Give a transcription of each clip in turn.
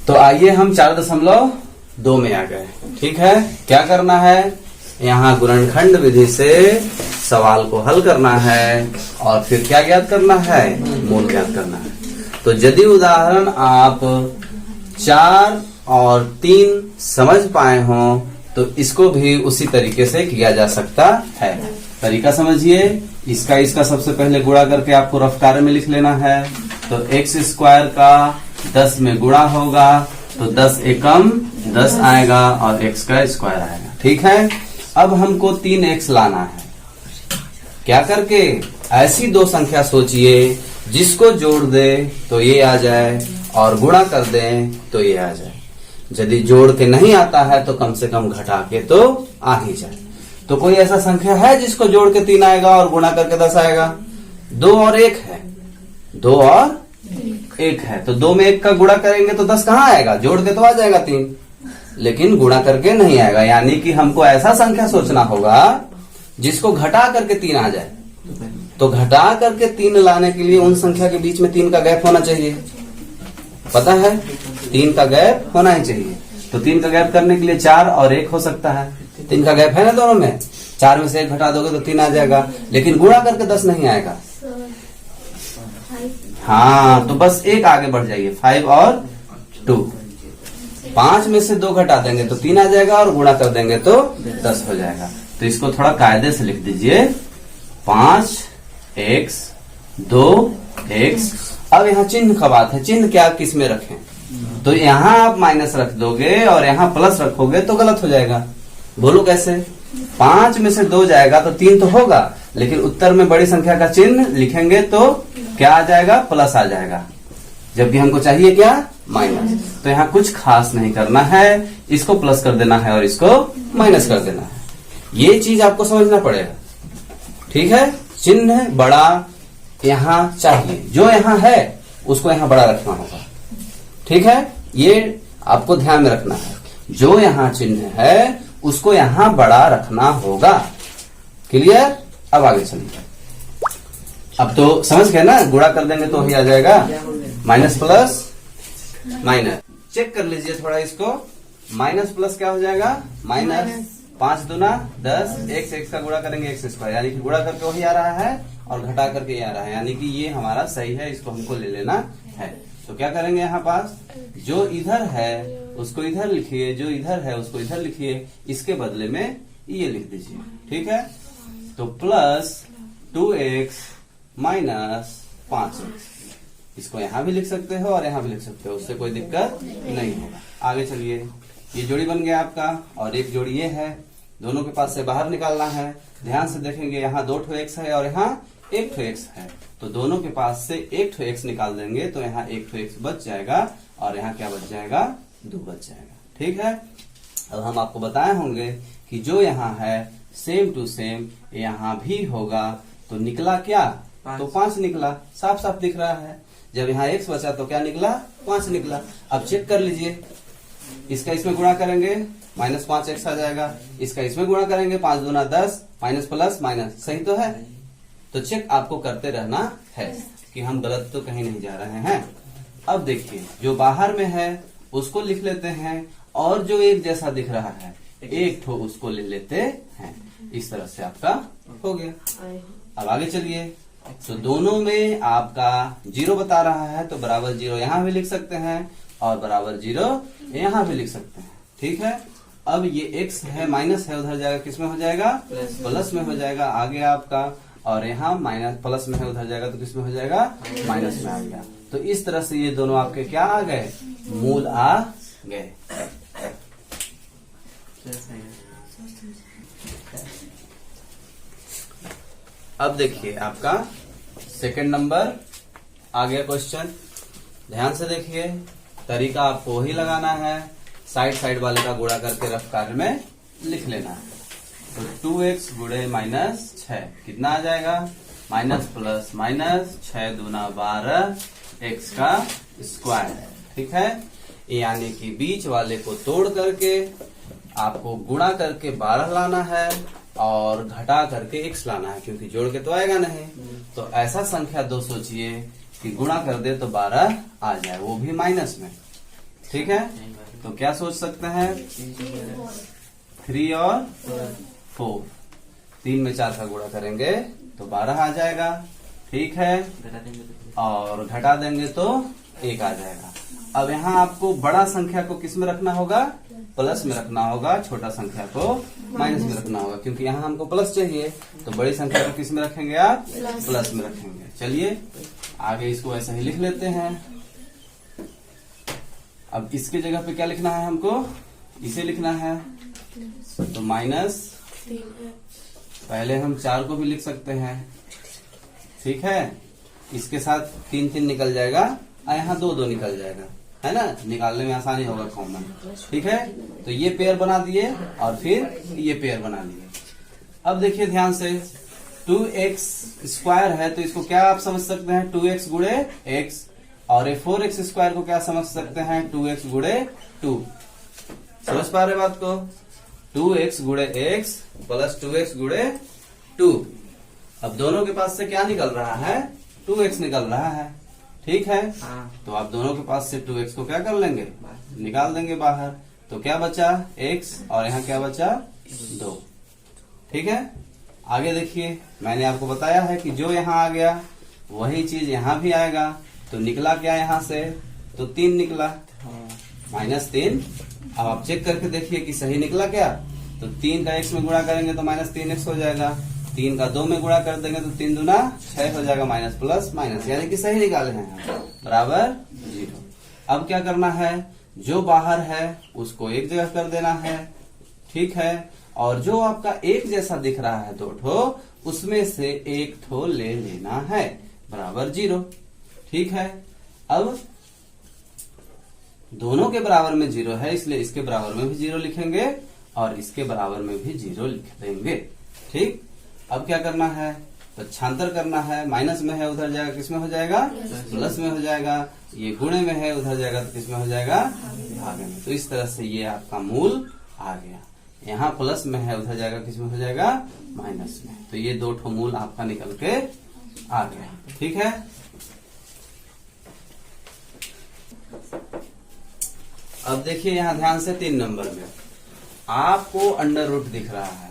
तो आइए हम 4.2 में आ गए। ठीक है, क्या करना है, यहाँ गुणनखंड विधि से सवाल को हल करना है और फिर क्या ज्ञात करना है, मूल ज्ञात करना है। तो यदि उदाहरण आप 4 और 3 समझ पाए हों तो इसको भी उसी तरीके से किया जा सकता है। तरीका समझिए, इसका सबसे पहले गुणा करके आपको रफ कार्य में लिख लेना है। तो x स्क्वायर का 10 में गुणा होगा तो 10 एकम 10 आएगा और x का स्क्वायर आएगा। ठीक है, अब हमको 3x लाना है। क्या करके, ऐसी दो संख्या सोचिए जिसको जोड़ दे तो ये आ जाए और गुणा कर दे तो ये आ जाए। यदि जोड़ के नहीं आता है तो कम से कम घटा के तो आ ही जाए। तो कोई ऐसा संख्या है जिसको जोड़ के 3 आएगा और गुणा करके 10 आएगा? 2 और 1 है, 2 और 1 है। तो 2 में 1 का गुणा करेंगे तो 10 कहाँ आएगा, जोड़ के तो आ जाएगा 3, लेकिन गुणा करके नहीं आएगा। यानी कि हमको ऐसा संख्या सोचना होगा जिसको घटा करके 3 आ जाए। तो घटा करके 3 लाने के लिए उन संख्या के बीच में 3 का गैप होना चाहिए। पता है, 3 का गैप होना ही चाहिए। तो 3 का गैप करने के लिए 4 और 1 हो सकता है। 3 का गैप है ना दोनों में, 4 में से 1 घटा दोगे तो 3 आ जाएगा, लेकिन गुणा करके 10 नहीं आएगा। हाँ, तो बस 1 आगे बढ़ जाइए, 5 और 2। 5 में से 2 घटा देंगे तो 3 आ जाएगा और गुणा कर देंगे तो 10 हो जाएगा। तो इसको थोड़ा कायदे से लिख दीजिए, 5x 2x। अब यहाँ चिन्ह का बात है, चिन्ह क्या किस में रखें? तो यहाँ आप माइनस रख दोगे और यहाँ प्लस रखोगे तो गलत हो जाएगा। बोलो कैसे? 5 में से 2 जाएगा तो 3 तो होगा, लेकिन उत्तर में बड़ी संख्या का चिन्ह लिखेंगे तो क्या आ जाएगा, प्लस आ जाएगा, जबकि हमको चाहिए क्या, माइनस। तो यहाँ कुछ खास नहीं करना है, इसको प्लस कर देना है और इसको माइनस कर देना है। ये चीज आपको समझना पड़ेगा। ठीक है, चिन्ह बड़ा यहाँ चाहिए, जो यहाँ है उसको यहाँ बड़ा रखना होगा। ठीक है, ये आपको ध्यान में रखना है, जो यहाँ चिन्ह है उसको यहाँ बड़ा रखना होगा। क्लियर? अब आगे चलिए। अब तो समझ गए ना, गुणा कर देंगे तो ही आ जाएगा, माइनस प्लस माइनस। चेक कर लीजिए थोड़ा इसको, माइनस प्लस क्या हो जाएगा, माइनस 5 दूना 10, x का गुणा करेंगे x स्क्वायर, यानी कि गुणा करके वही आ रहा है और घटा करके ये आ रहा है, यानी कि ये हमारा सही है, इसको हमको ले लेना है। तो क्या करेंगे, यहाँ पास जो इधर है उसको इधर लिखिए, जो इधर है उसको इधर लिखिए, इसके बदले में ये लिख दीजिए। ठीक है, तो प्लस 2x माइनस 5x, इसको यहाँ भी लिख सकते हो और यहाँ भी लिख सकते हो, उससे कोई दिक्कत नहीं होगा। आगे चलिए, ये जोड़ी बन गया आपका और एक जोड़ी ये है, दोनों के पास से बाहर निकालना है। ध्यान से देखेंगे, यहाँ 2 x है और यहाँ 1 x है, तो दोनों के पास से 1 x निकाल देंगे तो यहाँ 1 x बच जाएगा और यहाँ क्या बच जाएगा, 2 बच जाएगा। ठीक है, अब हम आपको बताए होंगे कि जो यहाँ है सेम टू सेम यहाँ भी होगा। तो निकला क्या, तो 5 निकला, साफ साफ दिख रहा है। जब यहाँ x बचा तो क्या निकला, 5 निकला। अब चेक कर लीजिए, इसका इसमें गुणा करेंगे माइनस 5x आ जाएगा, इसका इसमें गुणा करेंगे 5 दूना 10, माइनस प्लस माइनस, सही तो है। तो चेक आपको करते रहना है कि हम गलत तो कहीं नहीं जा रहे हैं। अब देखिए, जो बाहर में है उसको लिख लेते हैं और जो एक जैसा दिख रहा है एक ठो उसको ले लेते हैं। इस तरह से आपका हो गया। अब आगे चलिए, तो दोनों में आपका 0 बता रहा है तो बराबर 0 यहाँ भी लिख सकते हैं और बराबर 0 यहाँ भी लिख सकते हैं। ठीक है, अब ये x है माइनस है, उधर जाएगा किस में हो जाएगा, प्लस में हो जाएगा आगे आपका, और यहाँ माइनस प्लस में है उधर जाएगा तो किस में हो जाएगा, माइनस में आ गया। तो इस तरह से ये दोनों आपके क्या आ गए, मूल आ गए। अब देखिए आपका सेकंड नंबर आ गया क्वेश्चन। ध्यान से देखिए, तरीका आपको वही लगाना है, साइड वाले का गुणा करके रफ कार्य में लिख लेना है। तो 2x गुणे माइनस 6 कितना आ जाएगा, माइनस प्लस माइनस 6 दूना 12 x का स्क्वायर है। ठीक है, यानी कि बीच वाले को तोड़ करके आपको गुणा करके 12 लाना है और घटा करके x लाना है, क्योंकि जोड़ के तो आएगा नहीं। तो ऐसा संख्या 2 सोचिए कि गुणा कर दे तो 12 आ जाए, वो भी माइनस में। ठीक है, तो क्या सोच सकते हैं 3 और 4, 3 में 4 का गुणा करेंगे तो 12 आ जाएगा। ठीक है, और घटा देंगे तो 1 आ जाएगा। अब यहाँ आपको बड़ा संख्या को किस में रखना होगा, प्लस में रखना होगा, छोटा संख्या को माइनस में रखना होगा, क्योंकि यहाँ हमको प्लस चाहिए। तो बड़ी संख्या को किस में रखेंगे आप, प्लस में रखेंगे। चलिए आगे इसको ऐसा ही लिख लेते हैं। अब इसके जगह पे क्या लिखना है हमको, इसे लिखना है, तो माइनस, पहले हम 4 को भी लिख सकते हैं। ठीक है, इसके साथ 3 3 निकल जाएगा और यहाँ 2 2 निकल जाएगा, है ना, निकालने में आसानी होगा कॉमन। ठीक है, तो ये पेयर बना दिए और फिर ये पेयर बना लिए। अब देखिए ध्यान से, 2x स्क्वायर है तो इसको क्या आप समझ सकते हैं 2x गुणे x, और ये 4x स्क्वायर को क्या समझ सकते हैं 2x गुणे 2। समझ पा रहे बात को, 2x गुणे x प्लस 2x गुणे 2। अब दोनों के पास से क्या निकल रहा है, 2x निकल रहा है। ठीक है, तो आप दोनों के पास से 2x को क्या कर लेंगे, निकाल देंगे बाहर। तो क्या बचा x, और यहाँ क्या बचा 2। ठीक है, आगे देखिए, मैंने आपको बताया है कि जो यहाँ आ गया वही चीज यहाँ भी आएगा। तो निकला क्या यहाँ से, तो 3 निकला, -3। अब आप चेक करके देखिए कि सही निकला क्या। तो 3 का x में गुणा करेंगे तो -3x हो जाएगा, 3 का 2 में गुणा कर देंगे तो 3 दूना 6 हो जाएगा, माइनस प्लस माइनस, यानी कि सही निकाले हैं, बराबर 0। अब क्या करना है, जो बाहर है उसको एक जगह कर देना है। ठीक है, और जो आपका एक जैसा दिख रहा है 2 ठो, उसमें से 1 ठो ले लेना है, बराबर 0। ठीक है, अब दोनों के बराबर में 0 है, इसलिए इसके बराबर में भी 0 लिखेंगे और इसके बराबर में भी 0 लिख देंगे। ठीक, अब क्या करना है, पक्षांतर करना है। माइनस में है उधर जाएगा किस में हो जाएगा, प्लस में हो जाएगा। ये गुणे में है उधर जाएगा तो किस में हो जाएगा, भागे में। तो इस तरह से ये आपका मूल आ गया। यहाँ प्लस में है उधर जाएगा किस में हो जाएगा, माइनस में। तो ये 2 ठो मूल आपका निकल के आ गया। ठीक है, अब देखिए यहाँ ध्यान से 3 नंबर में आपको अंडर रूट दिख रहा है,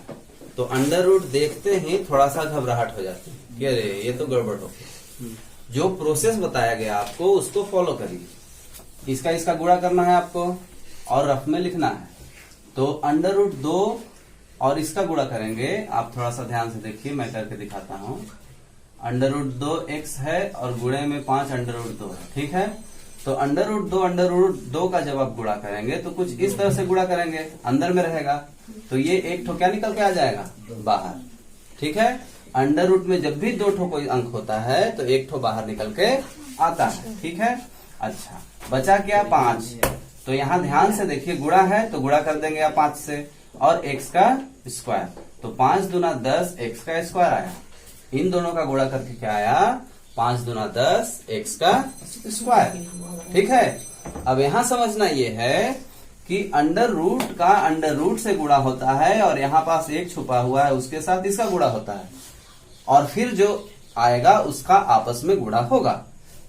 तो अंडर रूट देखते ही थोड़ा सा घबराहट हो जाती है कि अरे ये तो गड़बड़ हो गई। जो प्रोसेस बताया गया आपको उसको फॉलो करिए। इसका गुणा करना है आपको और रफ में लिखना है। तो अंडर रूट 2 और इसका गुणा करेंगे, आप थोड़ा सा ध्यान से देखिए, मैं करके दिखाता हूँ। अंडर रूट 2x है और गुणे में 5 अंडर रूट 2 है। ठीक है, तो अंडर रूट 2 का जब आप गुणा करेंगे तो कुछ इस तरह से गुणा करेंगे, अंदर में रहेगा, तो ये 1 ठो क्या निकल के आ जाएगा, बाहर। ठीक है, अंडर रूट में जब भी 2 ठो कोई अंक होता है तो 1 ठो बाहर निकल के आता है। ठीक है, अच्छा बचा क्या 5। तो यहाँ ध्यान से देखिए, गुणा है तो गुणा कर देंगे आप 5 से, और x का स्क्वायर, तो 5 दूना 10 x का स्क्वायर आया। इन दोनों का गुणा करके क्या आया, 5 दूना 10 x का स्क्वायर। ठीक है, अब यहाँ समझना ये है कि अंडर रूट का अंडर रूट से गुणा होता है, और यहाँ पास 1 छुपा हुआ है उसके साथ इसका गुणा होता है, और फिर जो आएगा उसका आपस में गुणा होगा।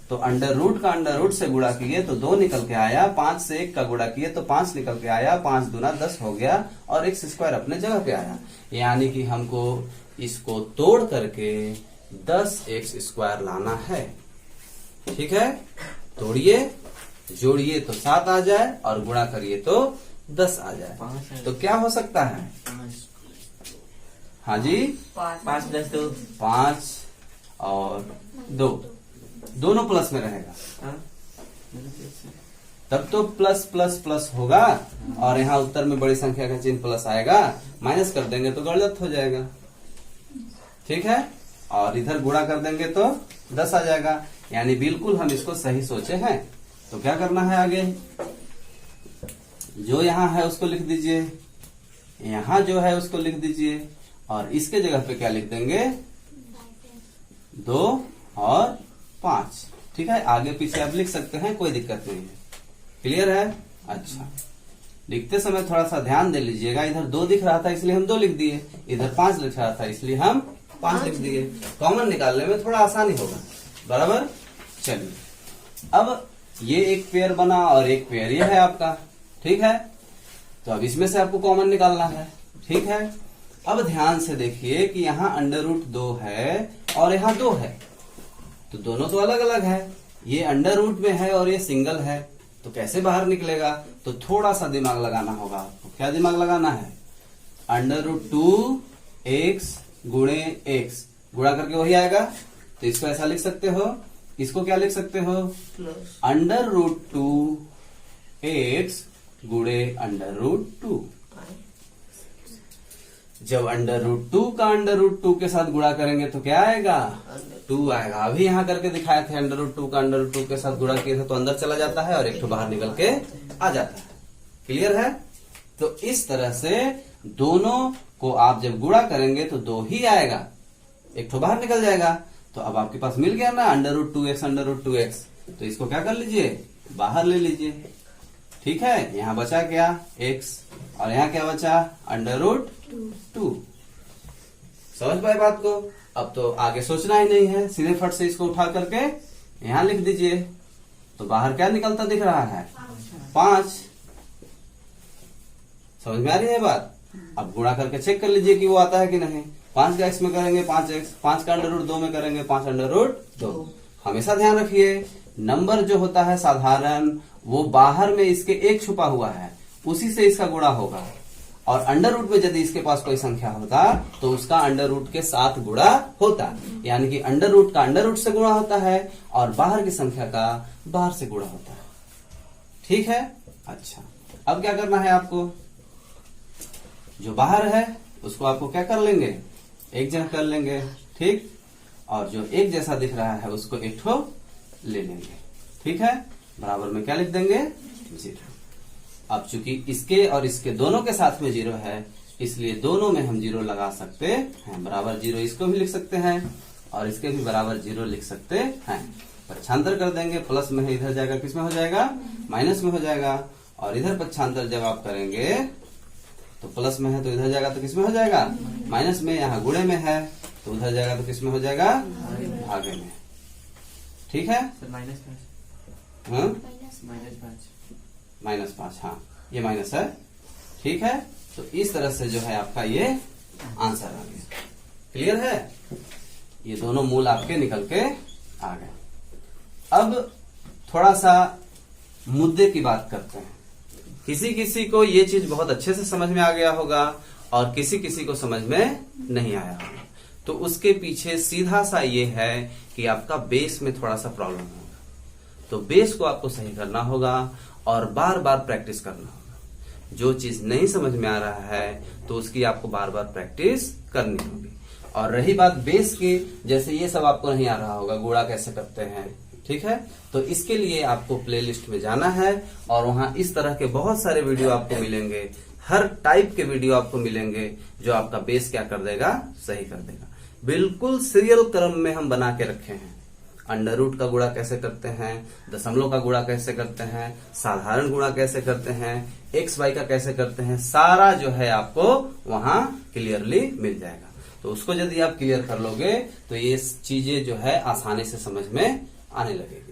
तो अंडर रूट का अंडर रूट से गुणा किए तो 2 निकल के आया, 5 से 1 का गुणा किए तो 5 निकल के आया, 5 दूना 10 हो गया, और x स्क्वायर अपने जगह पे आया। यानी कि हमको इसको तोड़ करके 10x स्क्वायर लाना है। ठीक है, तोड़िए, जोड़िए तो 7 आ जाए, और गुणा करिए तो 10 आ जाए। तो क्या हो सकता है, हाँ जी, 5 + 2 5 और 2 दोनों प्लस में रहेगा, तब तो प्लस प्लस प्लस होगा, और यहाँ उत्तर में बड़ी संख्या का चिन्ह प्लस आएगा, माइनस कर देंगे तो गलत हो जाएगा। ठीक है, और इधर गुणा कर देंगे तो 10 आ जाएगा। यानी बिल्कुल हम इसको सही सोचे हैं। तो क्या करना है आगे, जो यहाँ है उसको लिख दीजिए, यहाँ जो है उसको लिख दीजिए, और इसके जगह पे क्या लिख देंगे, 2 और 5। ठीक है, आगे पीछे आप लिख सकते हैं, कोई दिक्कत नहीं है। क्लियर है, अच्छा लिखते समय थोड़ा सा ध्यान दे लीजिएगा। इधर 2 दिख रहा था इसलिए हम 2 लिख दिए, इधर 5 लिख रहा था इसलिए हम 5 लिख दिए। कॉमन निकालने में थोड़ा आसानी होगा, बराबर। चलिए, अब ये एक पेयर बना और एक पेयर ये है आपका, ठीक है। तो अब इसमें से आपको कॉमन निकालना है, ठीक है। अब ध्यान से देखिए कि यहाँ अंडर रूट 2 है और यहाँ 2 है, तो दोनों तो अलग अलग है, ये अंडर रूट में है और ये सिंगल है, तो कैसे बाहर निकलेगा? तो थोड़ा सा दिमाग लगाना होगा आपको। क्या दिमाग लगाना है? अंडर रूट 2x गुणे x गुणा करके वही आएगा, तो इसको ऐसा लिख सकते हो। इसको क्या लिख सकते हो? अंडर रूट 2x गुणे अंडर रूट 2। जब अंडर रूट 2 का अंडर रूट 2 के साथ गुणा करेंगे तो क्या आएगा? 2 आएगा। अभी यहाँ करके दिखाए थे, अंडर रूट 2 का अंडर रूट 2 के साथ गुणा किए थे तो अंदर चला जाता है और एक तो बाहर निकल के आ जाता है। क्लियर है? तो इस तरह से दोनों को आप जब गुणा करेंगे तो 2 ही आएगा, एक तो बाहर निकल जाएगा। तो अब आपके पास मिल गया ना under root 2x under root 2x, तो इसको क्या कर लीजिए? बाहर ले लीजिए, ठीक है। यहाँ बचा क्या? x, और यहाँ क्या बचा? Under root 2। समझ पाए बात को? अब तो आगे सोचना ही नहीं है, सीधे फट से इसको उठा करके यहाँ लिख दीजिए, तो बाहर क्या निकलता दिख रहा है? 5। समझ में आ रही है बात? अब गुणा करके चेक कर लीजिए कि वो आता है कि नहीं। 5 का x में करेंगे 5x, 5 का अंडर रूट 2 में करेंगे 5 अंडर रूट 2। हमेशा ध्यान रखिए, नंबर जो होता है साधारण, वो बाहर में इसके एक छुपा हुआ है, उसी से इसका गुणा होगा। और अंडर रूट में यदि इसके पास कोई संख्या होता तो उसका अंडर रूट के साथ गुणा होता, यानी कि अंडर रूट का अंडर रूट से गुणा होता है और बाहर की संख्या का बाहर से गुणा होता है, ठीक है। अच्छा, अब क्या करना है आपको? जो बाहर है उसको आपको क्या कर लेंगे? एक जगह कर लेंगे, ठीक। और जो एक जैसा दिख रहा है उसको एक ठो ले लेंगे, ठीक है। बराबर में क्या लिख देंगे? 0। अब चूंकि इसके और इसके दोनों के साथ में 0 है, इसलिए दोनों में हम 0 लगा सकते हैं। बराबर 0 इसको भी लिख सकते हैं और इसके भी बराबर 0 लिख सकते हैं। पक्षांतर कर देंगे, प्लस में है इधर जाएगा, किस में हो जाएगा? माइनस में हो जाएगा। और इधर पक्षांतर जब आप करेंगे तो प्लस में है तो इधर जाएगा तो किस में हो जाएगा? माइनस में। यहाँ गुणे में है तो उधर जाएगा तो किस में हो जाएगा? भागे में, ठीक है। -5, हाँ ये माइनस है, ठीक है। तो इस तरह से जो है आपका ये आंसर आ गया। क्लियर है? ये दोनों मूल आपके निकल के आ गए। अब थोड़ा सा मुद्दे की बात करते हैं। किसी किसी को ये चीज बहुत अच्छे से समझ में आ गया होगा और किसी किसी को समझ में नहीं आया होगा। तो उसके पीछे सीधा सा ये है कि आपका बेस में थोड़ा सा प्रॉब्लम होगा, तो बेस को आपको सही करना होगा और बार बार प्रैक्टिस करना होगा। जो चीज नहीं समझ में आ रहा है तो उसकी आपको बार बार प्रैक्टिस करनी होगी। और रही बात बेस की, जैसे ये सब आपको नहीं आ रहा होगा, गुणा कैसे करते हैं, ठीक है। तो इसके लिए आपको प्लेलिस्ट में जाना है और वहां इस तरह के बहुत सारे वीडियो आपको मिलेंगे, हर टाइप के वीडियो आपको मिलेंगे जो आपका बेस क्या कर देगा? सही कर देगा। बिल्कुल सीरियल क्रम में हम बना के रखे हैं। अंडर रूट का गुणा कैसे करते हैं, दशमलव का गुणा कैसे करते हैं, साधारण गुणा कैसे करते हैं, एक्स वाई का कैसे करते हैं, सारा जो है आपको वहां क्लियरली मिल जाएगा। तो उसको यदि आप क्लियर कर लोगे तो ये चीजें जो है आसानी से समझ में आने लगेगी।